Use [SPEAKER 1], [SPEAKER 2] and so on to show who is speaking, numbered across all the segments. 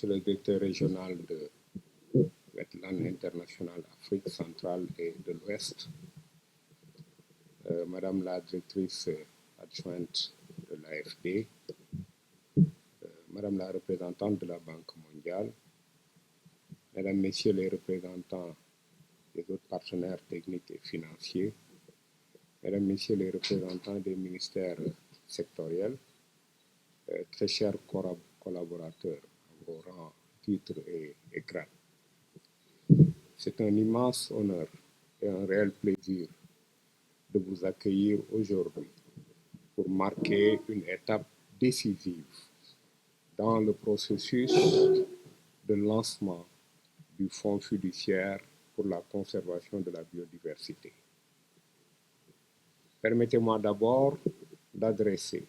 [SPEAKER 1] Monsieur le directeur régional de Wetland International Afrique centrale et de l'Ouest, Madame la directrice adjointe de l'AFD, Madame la représentante de la Banque mondiale, Mesdames, Messieurs les représentants des autres partenaires techniques et financiers, Mesdames, Messieurs les représentants des ministères sectoriels, très chers collaborateurs à vos rangs, titres et grades. C'est un immense honneur et un réel plaisir de vous accueillir aujourd'hui pour marquer une étape décisive dans le processus de lancement du Fonds fiduciaire pour la conservation de la biodiversité. Permettez-moi d'abord d'adresser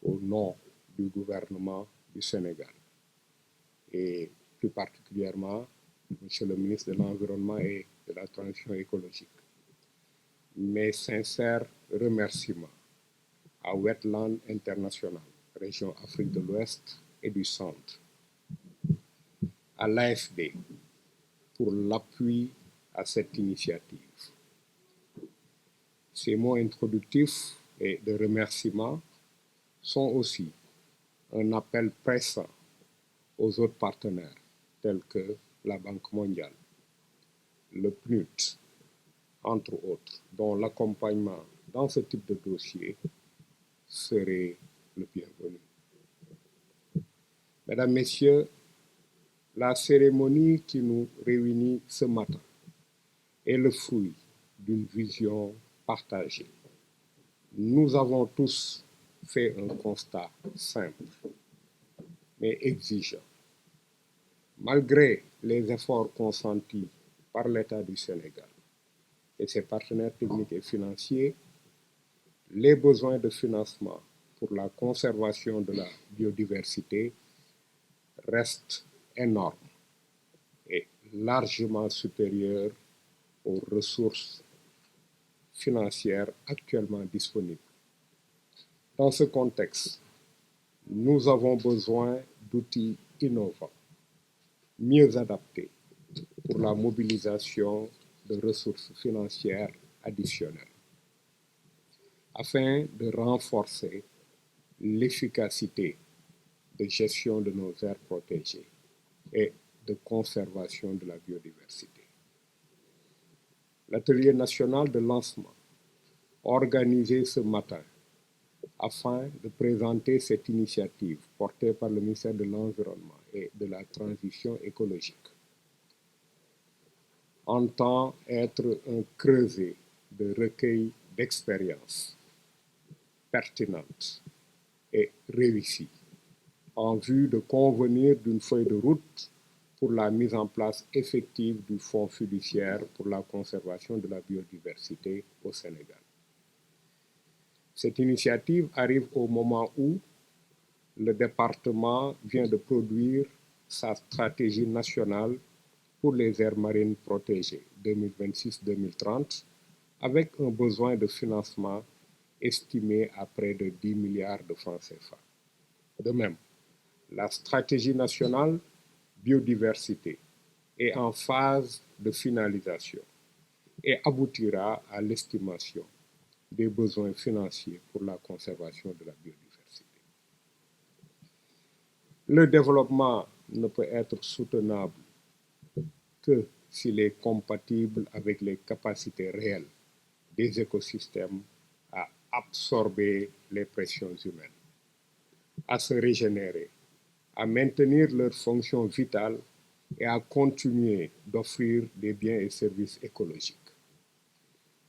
[SPEAKER 1] au nom du gouvernement du Sénégal et plus particulièrement Monsieur le ministre de l'Environnement et de la Transition écologique, mes sincères remerciements à Wetland International, région Afrique de l'Ouest et du Centre, à l'AFD pour l'appui à cette initiative. Ces mots introductifs et de remerciement sont aussi un appel pressant aux autres partenaires tels que la Banque mondiale, le PNUD, entre autres, dont l'accompagnement dans ce type de dossier serait le bienvenu. Mesdames, Messieurs, la cérémonie qui nous réunit ce matin est le fruit d'une vision partagée. Nous avons tous fait un constat simple, mais exigeant. Malgré les efforts consentis par l'État du Sénégal et ses partenaires techniques et financiers, les besoins de financement pour la conservation de la biodiversité restent énormes et largement supérieurs aux ressources financières actuellement disponibles. Dans ce contexte, nous avons besoin d'outils innovants, mieux adaptés pour la mobilisation de ressources financières additionnelles, afin de renforcer l'efficacité de gestion de nos aires protégées et de conservation de la biodiversité. L'atelier national de lancement, organisé ce matin afin de présenter cette initiative portée par le ministère de l'Environnement et de la Transition écologique, entend être un creuset de recueil d'expériences pertinentes et réussies en vue de convenir d'une feuille de route pour la mise en place effective du Fonds fiduciaire pour la conservation de la biodiversité au Sénégal. Cette initiative arrive au moment où le département vient de produire sa stratégie nationale pour les aires marines protégées 2026-2030 avec un besoin de financement estimé à près de 10 milliards de francs CFA. De même, la stratégie nationale biodiversité est en phase de finalisation et aboutira à l'estimation des besoins financiers pour la conservation de la biodiversité. Le développement ne peut être soutenable que s'il est compatible avec les capacités réelles des écosystèmes à absorber les pressions humaines, à se régénérer, à maintenir leurs fonctions vitales et à continuer d'offrir des biens et services écologiques.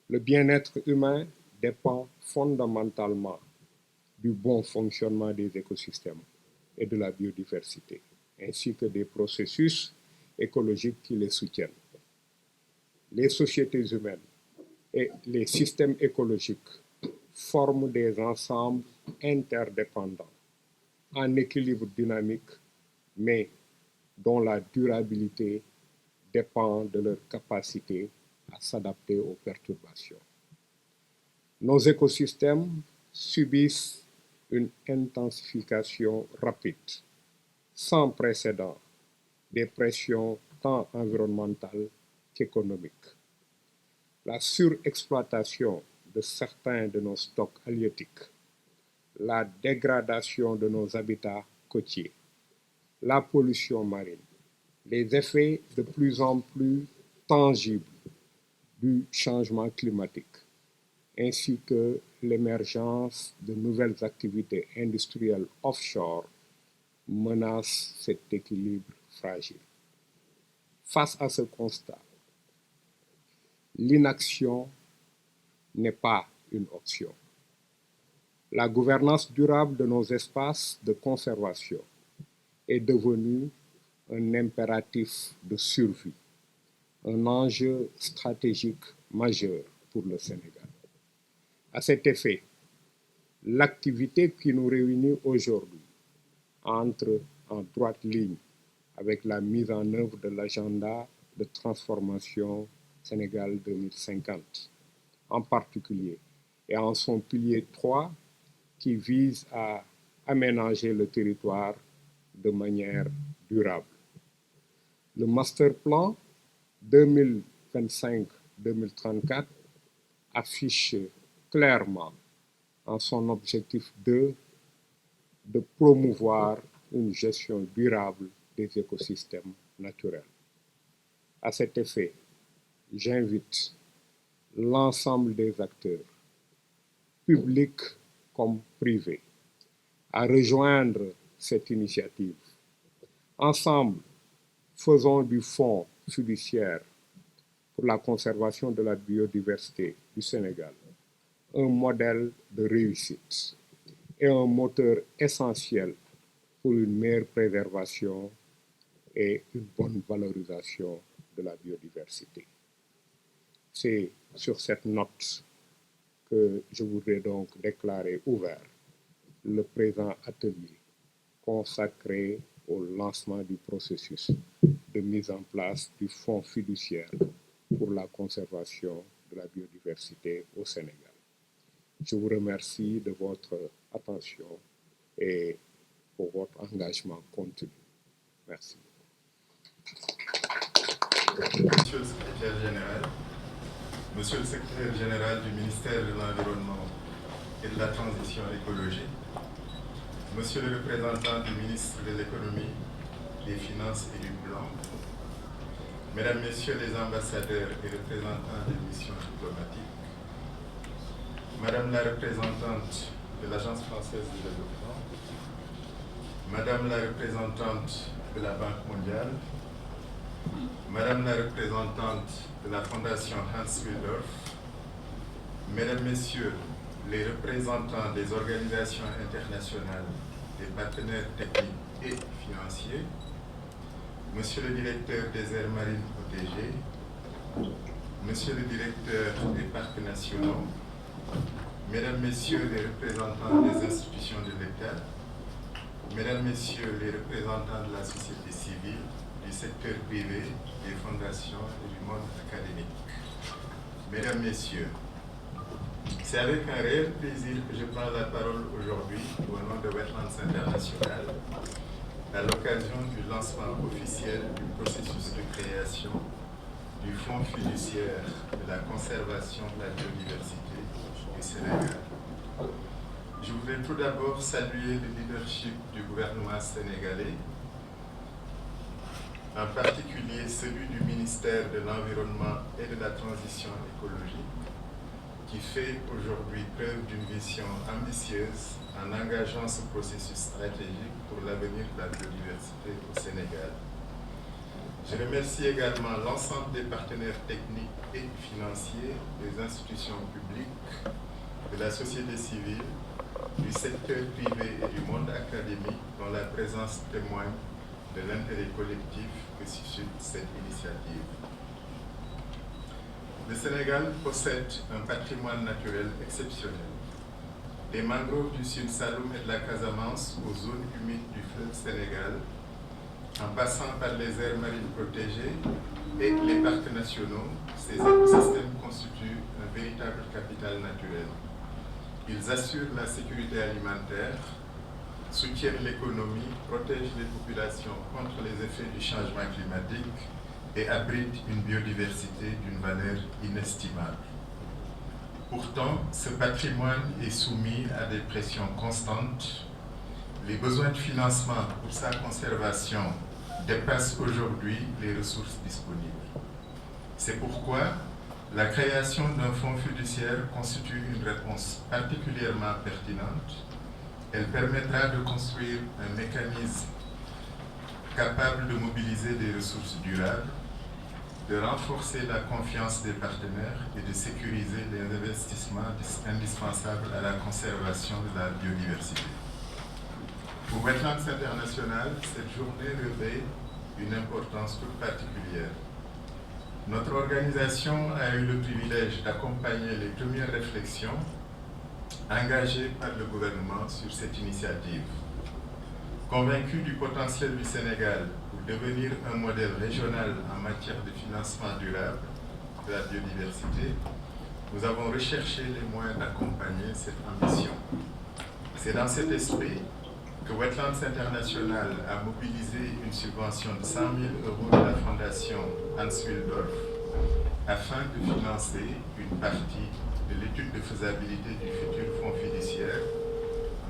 [SPEAKER 1] Le bien-être humain dépend fondamentalement du bon fonctionnement des écosystèmes et de la biodiversité, ainsi que des processus écologiques qui les soutiennent. Les sociétés humaines et les systèmes écologiques forment des ensembles interdépendants, en équilibre dynamique, mais dont la durabilité dépend de leur capacité à s'adapter aux perturbations. Nos écosystèmes subissent une intensification rapide sans précédent des pressions tant environnementales qu'économiques. La surexploitation de certains de nos stocks halieutiques, la dégradation de nos habitats côtiers, la pollution marine, les effets de plus en plus tangibles du changement climatique, ainsi que l'émergence de nouvelles activités industrielles offshore menacent cet équilibre fragile. Face à ce constat, l'inaction n'est pas une option. La gouvernance durable de nos espaces de conservation est devenue un impératif de survie, un enjeu stratégique majeur pour le Sénégal. À cet effet, l'activité qui nous réunit aujourd'hui entre en droite ligne avec la mise en œuvre de l'agenda de transformation Sénégal 2050, en particulier, et en son pilier 3 qui vise à aménager le territoire de manière durable. Le master plan 2025-2034 affiche clairement en son objectif 2 de promouvoir une gestion durable des écosystèmes naturels. À cet effet, j'invite l'ensemble des acteurs, publics comme privés, à rejoindre cette initiative. Ensemble, faisons du Fonds fiduciaire pour la conservation de la biodiversité du Sénégal un modèle de réussite et un moteur essentiel pour une meilleure préservation et une bonne valorisation de la biodiversité. C'est sur cette note que je voudrais donc déclarer ouvert le présent atelier consacré au lancement du processus de mise en place du Fonds fiduciaire pour la conservation de la biodiversité au Sénégal. Je vous remercie de votre attention et pour votre engagement continu. Merci.
[SPEAKER 2] Monsieur le secrétaire général, Monsieur le secrétaire général du ministère de l'Environnement et de la Transition écologique, Monsieur le représentant du ministre de l'Économie, des Finances et du Plan, Mesdames, Messieurs les ambassadeurs et représentants des missions diplomatiques, Madame la représentante de l'Agence française de développement, Madame la représentante de la Banque mondiale, Madame la représentante de la Fondation Hans Willdorf, Mesdames, Messieurs les représentants des organisations internationales, des partenaires techniques et financiers, Monsieur le directeur des aires marines protégées, Monsieur le directeur des parcs nationaux, Mesdames, Messieurs les représentants des institutions de l'État, Mesdames, Messieurs les représentants de la société civile, du secteur privé, des fondations et du monde académique. Mesdames, Messieurs, c'est avec un réel plaisir que je prends la parole aujourd'hui au nom de Wetlands International à l'occasion du lancement officiel du processus de création du Fonds fiduciaire de la conservation de la biodiversité du Sénégal. Je voudrais tout d'abord saluer le leadership du gouvernement sénégalais, en particulier celui du ministère de l'Environnement et de la Transition écologique, qui fait aujourd'hui preuve d'une vision ambitieuse en engageant ce processus stratégique pour l'avenir de la biodiversité au Sénégal. Je remercie également l'ensemble des partenaires techniques et financiers, des institutions publiques, de la société civile, du secteur privé et du monde académique dont la présence témoigne de l'intérêt collectif que suscite cette initiative. Le Sénégal possède un patrimoine naturel exceptionnel. Des mangroves du Sud Saloum et de la Casamance aux zones humides du fleuve Sénégal, en passant par les aires marines protégées et les parcs nationaux, ces écosystèmes constituent un véritable capital naturel. Ils assurent la sécurité alimentaire, soutiennent l'économie, protègent les populations contre les effets du changement climatique et abritent une biodiversité d'une valeur inestimable. Pourtant, ce patrimoine est soumis à des pressions constantes. Les besoins de financement pour sa conservation dépassent aujourd'hui les ressources disponibles. C'est pourquoi la création d'un fonds fiduciaire constitue une réponse particulièrement pertinente. Elle permettra de construire un mécanisme capable de mobiliser des ressources durables, de renforcer la confiance des partenaires et de sécuriser les investissements indispensables à la conservation de la biodiversité. Pour Wetlands International, cette journée revêt une importance toute particulière. Notre organisation a eu le privilège d'accompagner les premières réflexions engagées par le gouvernement sur cette initiative. Convaincu du potentiel du Sénégal pour devenir un modèle régional en matière de financement durable de la biodiversité, nous avons recherché les moyens d'accompagner cette ambition. C'est dans cet esprit que Wetlands International a mobilisé une subvention de 100 000 € de la Fondation Hans Willdorf afin de financer une partie de l'étude de faisabilité du futur fonds fiduciaire,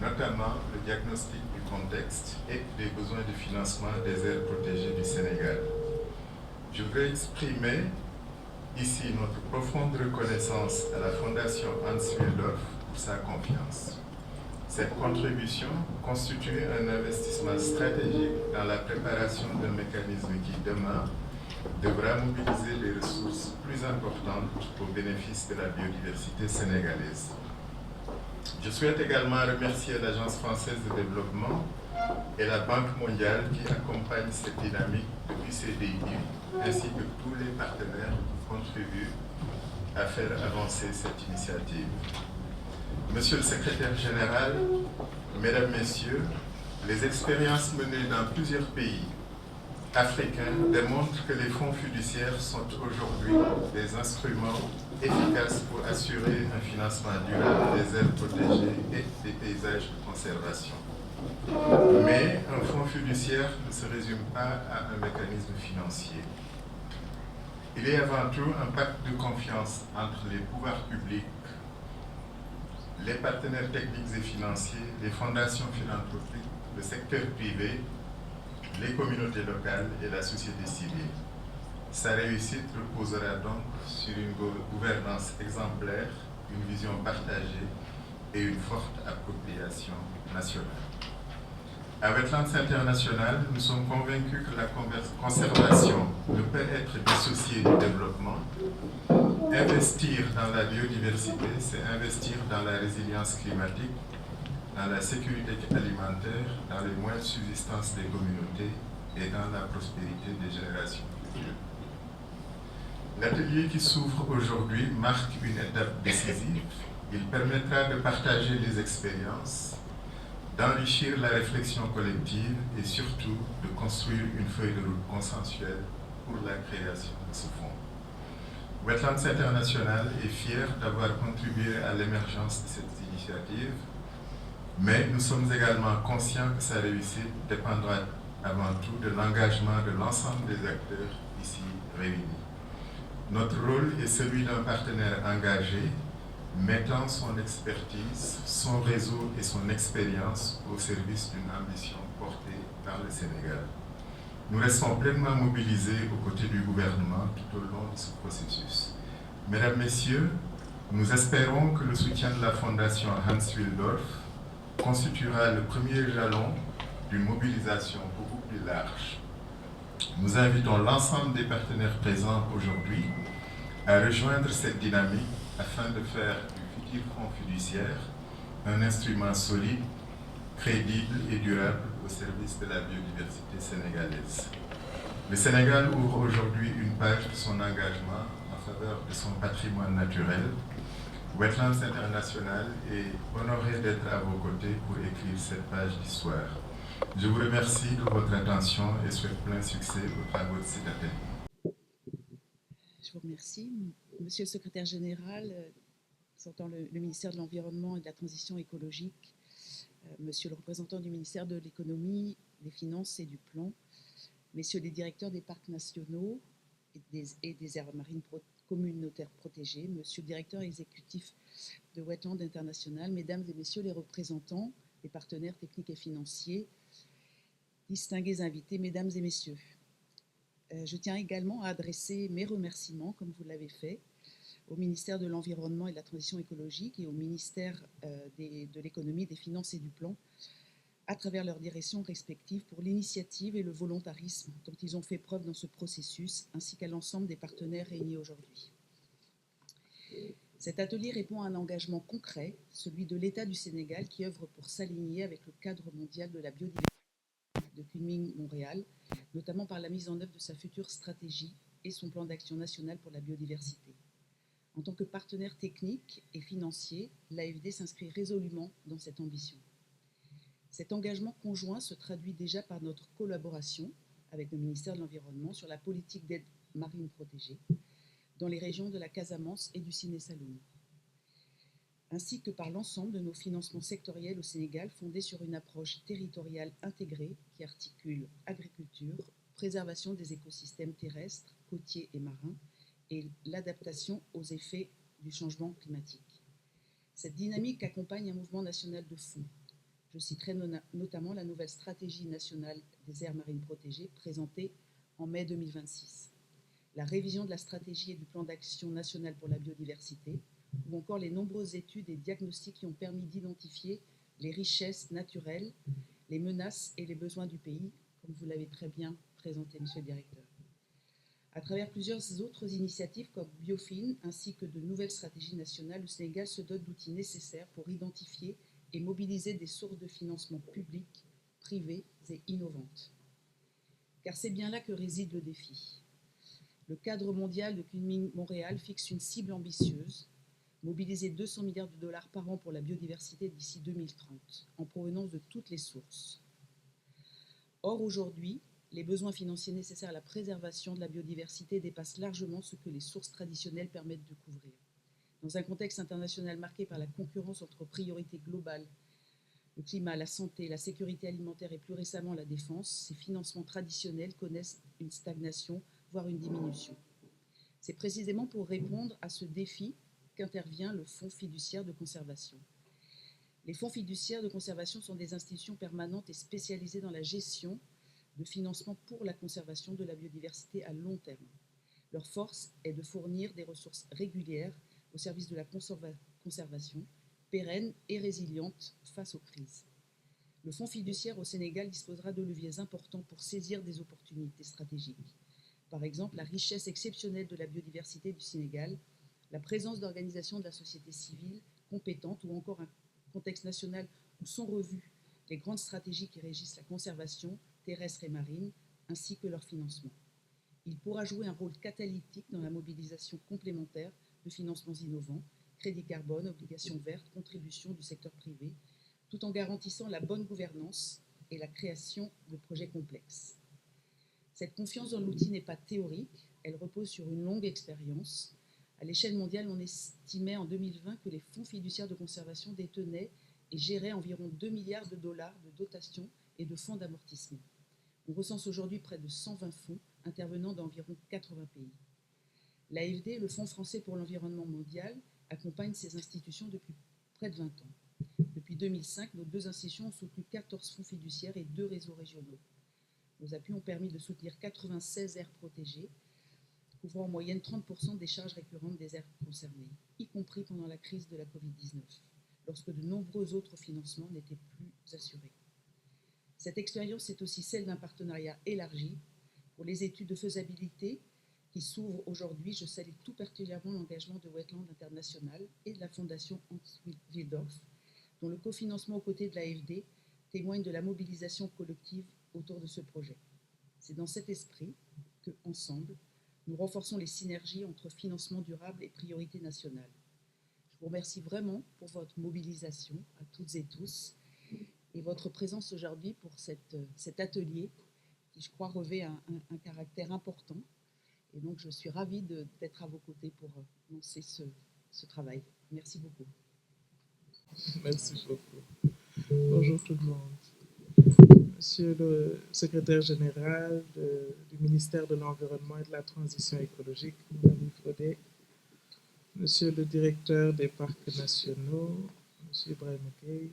[SPEAKER 2] notamment le diagnostic du contexte et des besoins de financement des aires protégées du Sénégal. Je veux exprimer ici notre profonde reconnaissance à la Fondation Hans Willdorf pour sa confiance. Cette contribution constitue un investissement stratégique dans la préparation d'un mécanisme qui, demain, devra mobiliser des ressources plus importantes au bénéfice de la biodiversité sénégalaise. Je souhaite également remercier l'Agence française de développement et la Banque mondiale qui accompagnent cette dynamique depuis ses débuts, ainsi que tous les partenaires qui contribuent à faire avancer cette initiative. Monsieur le secrétaire général, mesdames, messieurs, les expériences menées dans plusieurs pays africains démontrent que les fonds fiduciaires sont aujourd'hui des instruments efficaces pour assurer un financement durable des aires protégées et des paysages de conservation. Mais un fonds fiduciaire ne se résume pas à un mécanisme financier. Il est avant tout un pacte de confiance entre les pouvoirs publics, les partenaires techniques et financiers, les fondations philanthropiques, le secteur privé, les communautés locales et la société civile. Sa réussite reposera donc sur une gouvernance exemplaire, une vision partagée et une forte appropriation nationale. À Wetlands International, nous sommes convaincus que la conservation ne peut être dissociée du développement. Investir dans la biodiversité, c'est investir dans la résilience climatique, dans la sécurité alimentaire, dans les moyens de subsistance des communautés et dans la prospérité des générations futures. L'atelier qui s'ouvre aujourd'hui marque une étape décisive. Il permettra de partager les expériences, d'enrichir la réflexion collective et surtout de construire une feuille de route consensuelle pour la création de ce fonds. Wetlands International est fier d'avoir contribué à l'émergence de cette initiative, mais nous sommes également conscients que sa réussite dépendra avant tout de l'engagement de l'ensemble des acteurs ici réunis. Notre rôle est celui d'un partenaire engagé, mettant son expertise, son réseau et son expérience au service d'une ambition portée par le Sénégal. Nous restons pleinement mobilisés aux côtés du gouvernement tout au long de ce processus. Mesdames, Messieurs, nous espérons que le soutien de la Fondation Hans Willdorf constituera le premier jalon d'une mobilisation beaucoup plus large. Nous invitons l'ensemble des partenaires présents aujourd'hui à rejoindre cette dynamique afin de faire du futur fonds fiduciaire un instrument solide, crédible et durable au service de la biodiversité sénégalaise. Le Sénégal ouvre aujourd'hui une page de son engagement en faveur de son patrimoine naturel. Wetlands International est honoré d'être à vos côtés pour écrire cette page d'histoire. Je vous remercie de votre attention et souhaite plein succès aux travaux de cet atelier.
[SPEAKER 3] Je vous remercie. Monsieur le secrétaire général, présentant le ministère de l'Environnement et de la Transition écologique, Monsieur le représentant du ministère de l'Économie, des Finances et du Plan, Messieurs les directeurs des parcs nationaux et des aires marines communautaires protégées, Monsieur le directeur exécutif de Wetland International, Mesdames et Messieurs les représentants des partenaires techniques et financiers, distingués invités, Mesdames et Messieurs. Je tiens également à adresser mes remerciements, comme vous l'avez fait, au ministère de l'Environnement et de la Transition écologique et au ministère de l'Économie, des Finances et du Plan, à travers leurs directions respectives, pour l'initiative et le volontarisme dont ils ont fait preuve dans ce processus, ainsi qu'à l'ensemble des partenaires réunis aujourd'hui. Cet atelier répond à un engagement concret, celui de l'État du Sénégal, qui œuvre pour s'aligner avec le cadre mondial de la biodiversité de Kunming-Montréal, notamment par la mise en œuvre de sa future stratégie et son plan d'action national pour la biodiversité. En tant que partenaire technique et financier, l'AFD s'inscrit résolument dans cette ambition. Cet engagement conjoint se traduit déjà par notre collaboration avec le ministère de l'Environnement sur la politique d'aide marine protégée dans les régions de la Casamance et du Siné-Saloum, ainsi que par l'ensemble de nos financements sectoriels au Sénégal fondés sur une approche territoriale intégrée qui articule agriculture, préservation des écosystèmes terrestres, côtiers et marins et l'adaptation aux effets du changement climatique. Cette dynamique accompagne un mouvement national de fond. Je citerai notamment la nouvelle stratégie nationale des aires marines protégées présentée en mai 2026, la révision de la stratégie et du plan d'action national pour la biodiversité, ou encore les nombreuses études et diagnostics qui ont permis d'identifier les richesses naturelles, les menaces et les besoins du pays, comme vous l'avez très bien présenté, Monsieur le Directeur. À travers plusieurs autres initiatives comme Biofin, ainsi que de nouvelles stratégies nationales, le Sénégal se dote d'outils nécessaires pour identifier et mobiliser des sources de financement publiques, privées et innovantes. Car c'est bien là que réside le défi. Le cadre mondial de Kunming-Montréal fixe une cible ambitieuse, mobiliser 200 milliards de dollars par an pour la biodiversité d'ici 2030, en provenance de toutes les sources. Or, aujourd'hui, les besoins financiers nécessaires à la préservation de la biodiversité dépassent largement ce que les sources traditionnelles permettent de couvrir. Dans un contexte international marqué par la concurrence entre priorités globales, le climat, la santé, la sécurité alimentaire et plus récemment la défense, ces financements traditionnels connaissent une stagnation, voire une diminution. C'est précisément pour répondre à ce défi qu'intervient le Fonds fiduciaire de conservation. Les fonds fiduciaires de conservation sont des institutions permanentes et spécialisées dans la gestion de financement pour la conservation de la biodiversité à long terme. Leur force est de fournir des ressources régulières au service de la conservation, pérenne et résiliente face aux crises. Le Fonds fiduciaire au Sénégal disposera de leviers importants pour saisir des opportunités stratégiques. Par exemple, la richesse exceptionnelle de la biodiversité du Sénégal, la présence d'organisations de la société civile compétentes ou encore un contexte national où sont revues les grandes stratégies qui régissent la conservation terrestre et marine, ainsi que leur financement. Il pourra jouer un rôle catalytique dans la mobilisation complémentaire de financements innovants, crédit carbone, obligations vertes, contributions du secteur privé, tout en garantissant la bonne gouvernance et la création de projets complexes. Cette confiance dans l'outil n'est pas théorique, elle repose sur une longue expérience. À l'échelle mondiale, on estimait en 2020 que les fonds fiduciaires de conservation détenaient et géraient environ 2 milliards de dollars de dotations et de fonds d'amortissement. On recense aujourd'hui près de 120 fonds intervenant dans environ 80 pays. L'AFD, le Fonds français pour l'environnement mondial, accompagne ces institutions depuis près de 20 ans. Depuis 2005, nos deux institutions ont soutenu 14 fonds fiduciaires et 2 réseaux régionaux. Nos appuis ont permis de soutenir 96 aires protégées, couvrant en moyenne 30% des charges récurrentes des aires concernées, y compris pendant la crise de la Covid-19, lorsque de nombreux autres financements n'étaient plus assurés. Cette expérience est aussi celle d'un partenariat élargi pour les études de faisabilité qui s'ouvrent aujourd'hui. Je salue tout particulièrement l'engagement de Wetland International et de la Fondation Hans Wildorf, dont le cofinancement aux côtés de l'AFD témoigne de la mobilisation collective autour de ce projet. C'est dans cet esprit que, ensemble, nous renforçons les synergies entre financement durable et priorités nationales. Je vous remercie vraiment pour votre mobilisation à toutes et tous et votre présence aujourd'hui pour cet atelier qui, je crois, revêt un caractère important. Et donc, je suis ravie d'être à vos côtés pour lancer ce travail. Merci beaucoup.
[SPEAKER 4] Merci beaucoup. Bonjour tout le monde. Monsieur le secrétaire général du ministère de l'Environnement et de la Transition écologique, mon ami Frodé, monsieur le directeur des parcs nationaux, monsieur Ibrahim Gueye,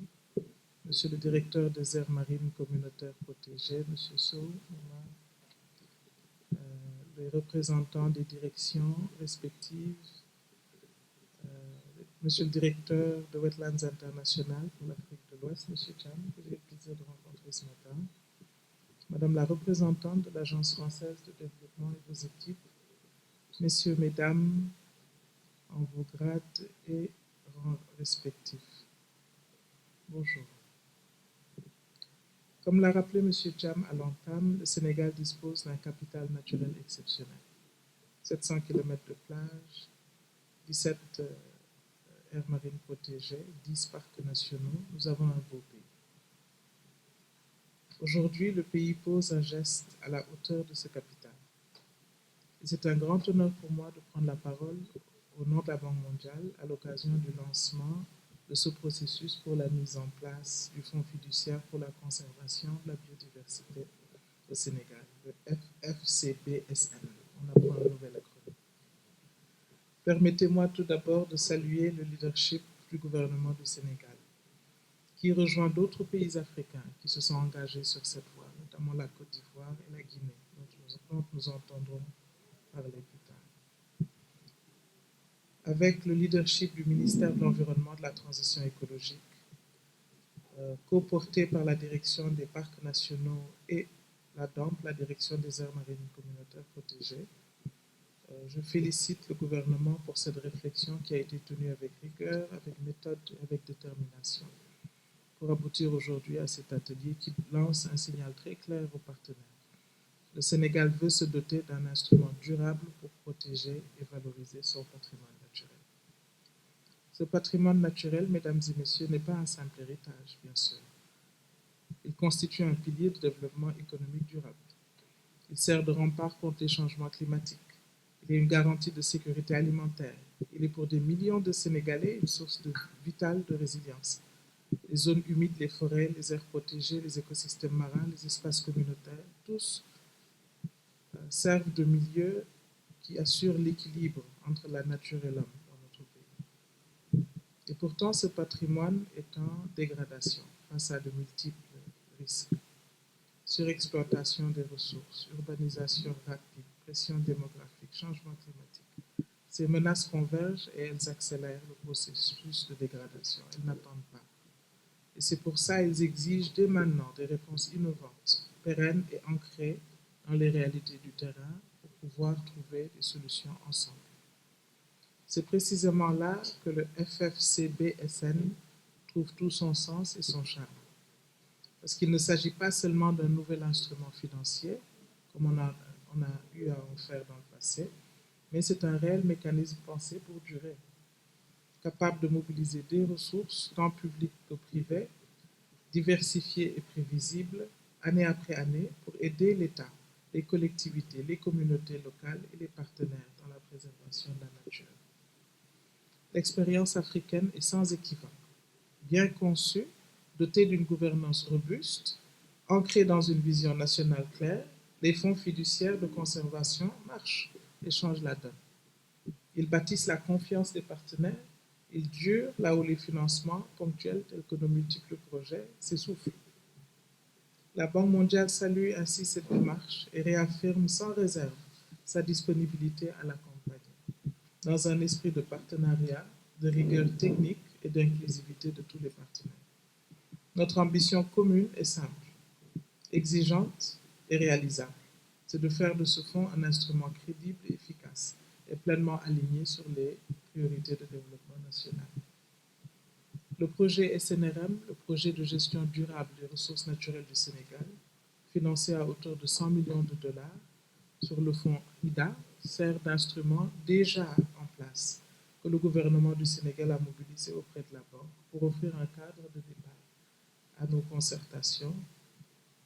[SPEAKER 4] monsieur le directeur des aires marines communautaires protégées, monsieur Sow, les représentants des directions respectives, monsieur le directeur de Wetlands International pour l'Afrique de l'Ouest, monsieur Cham, que j'ai le plaisir de rencontrer ce matin, madame la représentante de l'Agence française de développement et vos équipes, messieurs, mesdames, en vos grades et rangs respectifs. Bonjour. Comme l'a rappelé M. Cham à l'entame, le Sénégal dispose d'un capital naturel exceptionnel. 700 km de plage, 17 aires marines protégées, 10 parcs nationaux, nous avons un beau pays. Aujourd'hui, le pays pose un geste à la hauteur de ce capital. Et c'est un grand honneur pour moi de prendre la parole au nom de la Banque mondiale à l'occasion du lancement de ce processus pour la mise en place du Fonds fiduciaire pour la conservation de la biodiversité au Sénégal, le FFCBSN. On apprend un nouvel acronyme. Permettez-moi tout d'abord de saluer le leadership du gouvernement du Sénégal, qui rejoint d'autres pays africains qui se sont engagés sur cette voie, notamment la Côte d'Ivoire et la Guinée, dont nous entendrons parler plus tard. Avec le leadership du ministère de l'Environnement et de la Transition écologique, coporté par la direction des parcs nationaux et la DAMP, la direction des aires marines communautaires protégées, je félicite le gouvernement pour cette réflexion qui a été tenue avec rigueur, avec méthode et avec détermination, pour aboutir aujourd'hui à cet atelier qui lance un signal très clair aux partenaires. Le Sénégal veut se doter d'un instrument durable pour protéger et valoriser son patrimoine naturel. Ce patrimoine naturel, mesdames et messieurs, n'est pas un simple héritage, bien sûr. Il constitue un pilier de développement économique durable. Il sert de rempart contre les changements climatiques. Il est une garantie de sécurité alimentaire. Il est pour des millions de Sénégalais une source vitale de résilience. Les zones humides, les forêts, les aires protégées, les écosystèmes marins, les espaces communautaires, tous servent de milieu qui assure l'équilibre entre la nature et l'homme dans notre pays. Et pourtant, ce patrimoine est en dégradation face à de multiples risques. Surexploitation des ressources, urbanisation rapide, pression démographique, changement climatique. Ces menaces convergent et elles accélèrent le processus de dégradation. Elles n'attendent pas. Et c'est pour ça qu'elles exigent dès maintenant des réponses innovantes, pérennes et ancrées dans les réalités du terrain pour pouvoir trouver des solutions ensemble. C'est précisément là que le FFCBSN trouve tout son sens et son charme. Parce qu'il ne s'agit pas seulement d'un nouvel instrument financier, comme on a eu à en faire dans le passé, mais c'est un réel mécanisme pensé pour durer, capable de mobiliser des ressources, tant publiques que privées, diversifiées et prévisibles, année après année, pour aider l'État, les collectivités, les communautés locales et les partenaires dans la préservation de la nature. L'expérience africaine est sans équivoque, bien conçue, dotée d'une gouvernance robuste, ancrée dans une vision nationale claire, les fonds fiduciaires de conservation marchent et changent la donne. Ils bâtissent la confiance des partenaires, ils durent là où les financements ponctuels tels que nos multiples projets s'essoufflent. La Banque mondiale salue ainsi cette démarche et réaffirme sans réserve sa disponibilité à l'accompagner, dans un esprit de partenariat, de rigueur technique et d'inclusivité de tous les partenaires. Notre ambition commune est simple, exigeante et réalisable. C'est de faire de ce fonds un instrument crédible et efficace et pleinement aligné sur les priorités de développement national. Le projet SNRM, le projet de gestion durable des ressources naturelles du Sénégal, financé à hauteur de 100 millions de dollars sur le fonds IDA, sert d'instrument déjà en place que le gouvernement du Sénégal a mobilisé auprès de la banque pour offrir un cadre de départ à nos concertations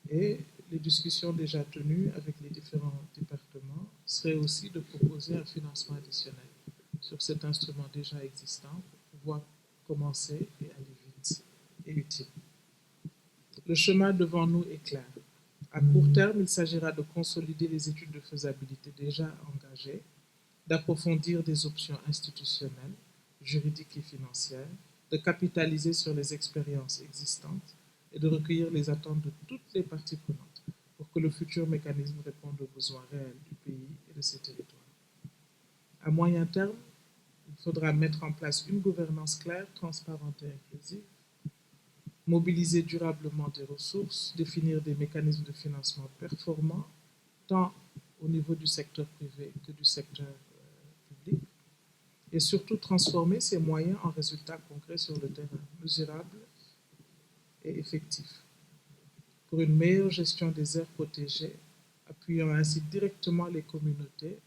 [SPEAKER 4] et les discussions déjà tenues avec les différents départements seraient aussi de proposer un financement additionnel sur cet instrument déjà existant pour pouvoir commencer et aller vite et utile. Le chemin devant nous est clair. À court terme, il s'agira de consolider les études de faisabilité déjà engagées, d'approfondir des options institutionnelles, juridiques et financières, de capitaliser sur les expériences existantes et de recueillir les attentes de toutes les parties prenantes pour que le futur mécanisme réponde aux besoins réels du pays et de ses territoires. À moyen terme, il faudra mettre en place une gouvernance claire, transparente et inclusive, mobiliser durablement des ressources, définir des mécanismes de financement performants, tant au niveau du secteur privé que du secteur public, et surtout transformer ces moyens en résultats concrets sur le terrain, mesurables et effectifs, pour une meilleure gestion des aires protégées, appuyant ainsi directement les communautés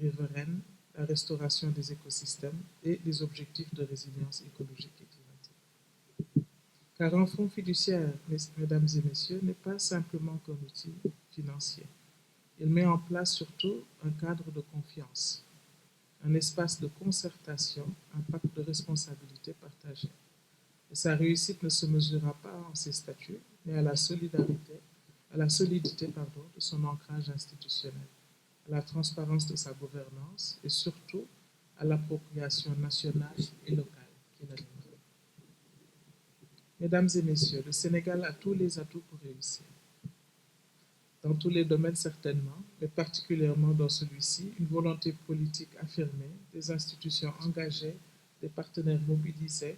[SPEAKER 4] riveraines, la restauration des écosystèmes et les objectifs de résilience écologique et climatique. Car un fonds fiduciaire, mesdames et messieurs, n'est pas simplement qu'un outil financier. Il met en place surtout un cadre de confiance, un espace de concertation, un pacte de responsabilité partagée. Et sa réussite ne se mesurera pas en ses statuts, mais à la solidité de son ancrage institutionnel, à la transparence de sa gouvernance et surtout à l'appropriation nationale et locale qui l'animera. Mesdames et messieurs, le Sénégal a tous les atouts pour réussir. Dans tous les domaines certainement, mais particulièrement dans celui-ci, une volonté politique affirmée, des institutions engagées, des partenaires mobilisés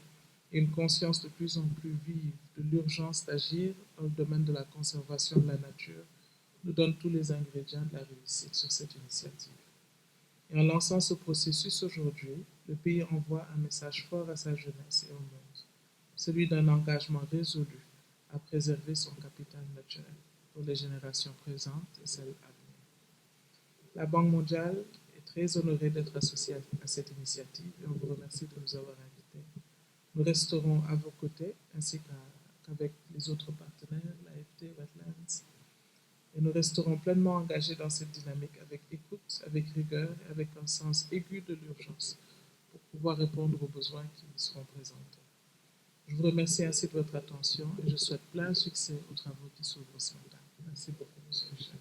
[SPEAKER 4] et une conscience de plus en plus vive de l'urgence d'agir dans le domaine de la conservation de la nature nous donnent tous les ingrédients de la réussite sur cette initiative. Et en lançant ce processus aujourd'hui, le pays envoie un message fort à sa jeunesse et au monde, celui d'un engagement résolu à préserver son capital naturel pour les générations présentes et celles à venir. La Banque mondiale est très honorée d'être associée à cette initiative et on vous remercie de nous avoir invités. Nous resterons à vos côtés ainsi qu'avec les autres partenaires, l'AFD, Wetlands, et nous resterons pleinement engagés dans cette dynamique avec écoute, avec rigueur et avec un sens aigu de l'urgence pour pouvoir répondre aux besoins qui seront présentés. Je vous remercie ainsi de votre attention et je souhaite plein succès aux travaux qui s'ouvrent ce matin. Merci beaucoup, M. Michel.